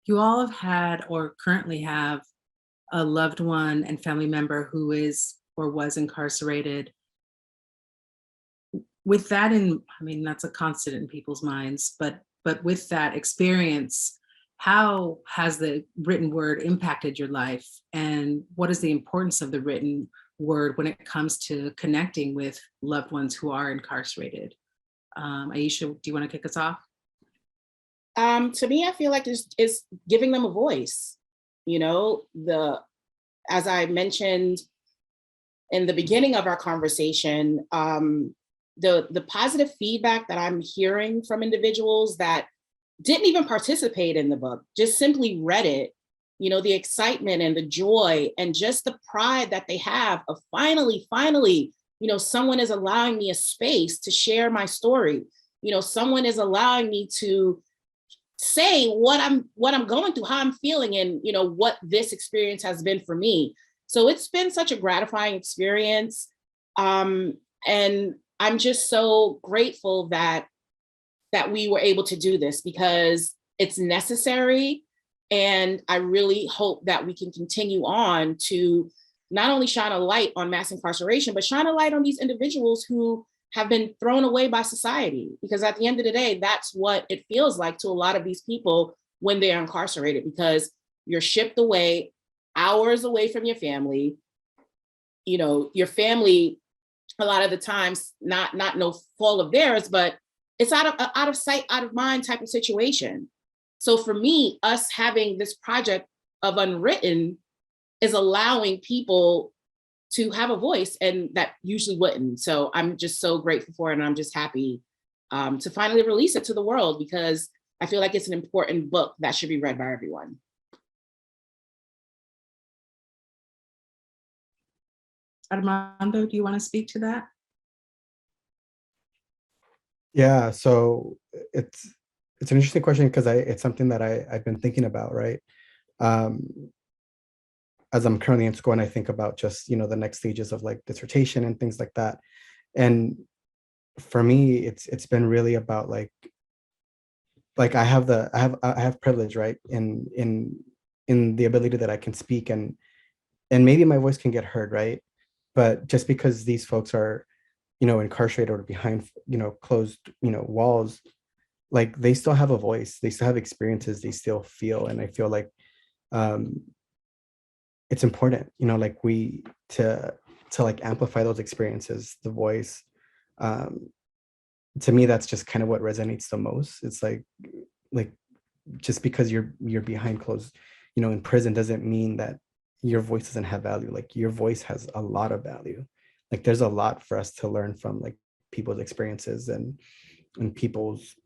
you all have had or currently have a loved one and family member who is or was incarcerated. With that in, I mean, that's a constant in people's minds, but with that experience, how has the written word impacted your life? And what is the importance of the written word when it comes to connecting with loved ones who are incarcerated? Iisha, do you want to kick us off? To me, I feel like it's giving them a voice. You know, as I mentioned in the beginning of our conversation, the positive feedback that I'm hearing from individuals that didn't even participate in the book, just simply read it, you know, the excitement and the joy and just the pride that they have of finally, you know, someone is allowing me a space to share my story. You know, someone is allowing me to say what I'm going through, how I'm feeling, and you know what this experience has been for me. So it's been such a gratifying experience, and I'm just so grateful that we were able to do this because it's necessary. And I really hope that we can continue on to not only shine a light on mass incarceration, but shine a light on these individuals who have been thrown away by society. Because at the end of the day, that's what it feels like to a lot of these people when they're incarcerated, because you're shipped away, hours away from your family. You know, your family, a lot of the times, not no fault of theirs, but it's out of sight, out of mind type of situation. So for me, us having this project of Unwritten is allowing people to have a voice, and that usually wouldn't. So I'm just so grateful for it, and I'm just happy to finally release it to the world, because I feel like it's an important book that should be read by everyone. Armando, do you want to speak to that? Yeah, so it's an interesting question because it's something that I've been thinking about, right? As I'm currently in school and I think about just, you know, the next stages of like dissertation and things like that. And for me, it's been really about like I have privilege, right? In the ability that I can speak, and maybe my voice can get heard, right? But just because these folks are, you know, incarcerated or behind, you know, closed, you know, walls, like they still have a voice, they still have experiences, they still feel. And I feel like it's important, you know, like we to like amplify those experiences, the voice. To me, that's just kind of what resonates the most. It's like just because you're behind closed, you know, in prison, doesn't mean that your voice doesn't have value. Like your voice has a lot of value. Like there's a lot for us to learn from like people's experiences and people's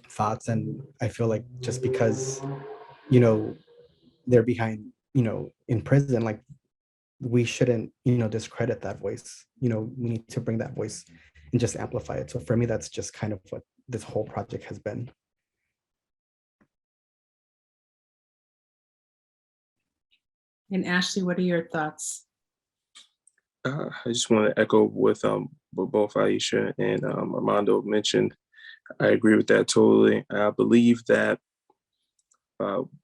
thoughts. And I feel like just because, you know, they're behind, you know, in prison, like we shouldn't, you know, discredit that voice. You know, we need to bring that voice and just amplify it. So for me, that's just kind of what this whole project has been. And Ashley, what are your thoughts? I just want to echo with what both Iisha and Armando mentioned. I agree with that totally. I believe that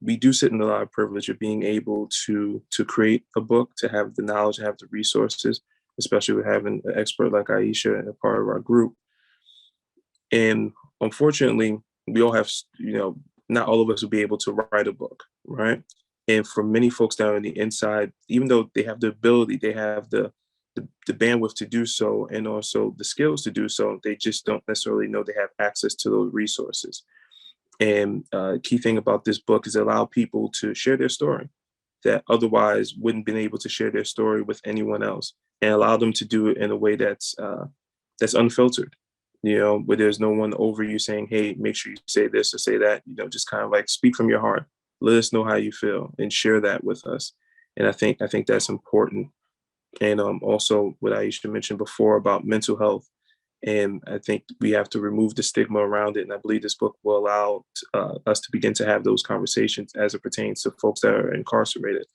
we do sit in a lot of privilege of being able to create a book, to have the knowledge, have the resources, especially with having an expert like Iisha and a part of our group. And unfortunately, we all have, you know, not all of us will be able to write a book, right? And for many folks down on the inside, even though they have the ability, they have the bandwidth to do so, and also the skills to do so, they just don't necessarily know they have access to those resources. And key thing about this book is allow people to share their story that otherwise wouldn't been able to share their story with anyone else, and allow them to do it in a way that's unfiltered, you know, where there's no one over you saying, hey, make sure you say this or say that, you know, just kind of like speak from your heart, let us know how you feel and share that with us. And I think that's important. And also what Iisha mentioned before about mental health. And I think we have to remove the stigma around it. And I believe this book will allow us to begin to have those conversations as it pertains to folks that are incarcerated.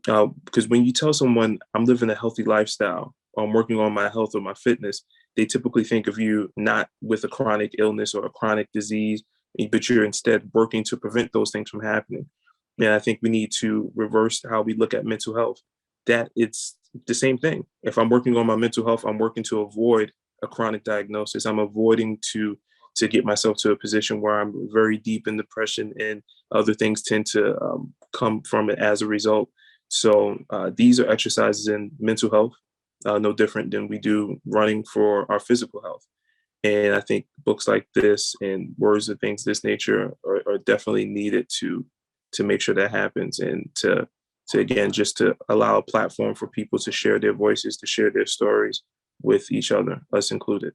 Because when you tell someone I'm living a healthy lifestyle, or I'm working on my health or my fitness, they typically think of you not with a chronic illness or a chronic disease, but you're instead working to prevent those things from happening. And I think we need to reverse how we look at mental health, that it's the same thing. If I'm working on my mental health, I'm working to avoid a chronic diagnosis. I'm avoiding to get myself to a position where I'm very deep in depression, and other things tend to come from it as a result. So these are exercises in mental health, no different than we do running for our physical health. And I think books like this and words of things this nature are definitely needed to make sure that happens, and to again, just to allow a platform for people to share their voices, to share their stories with each other, us included.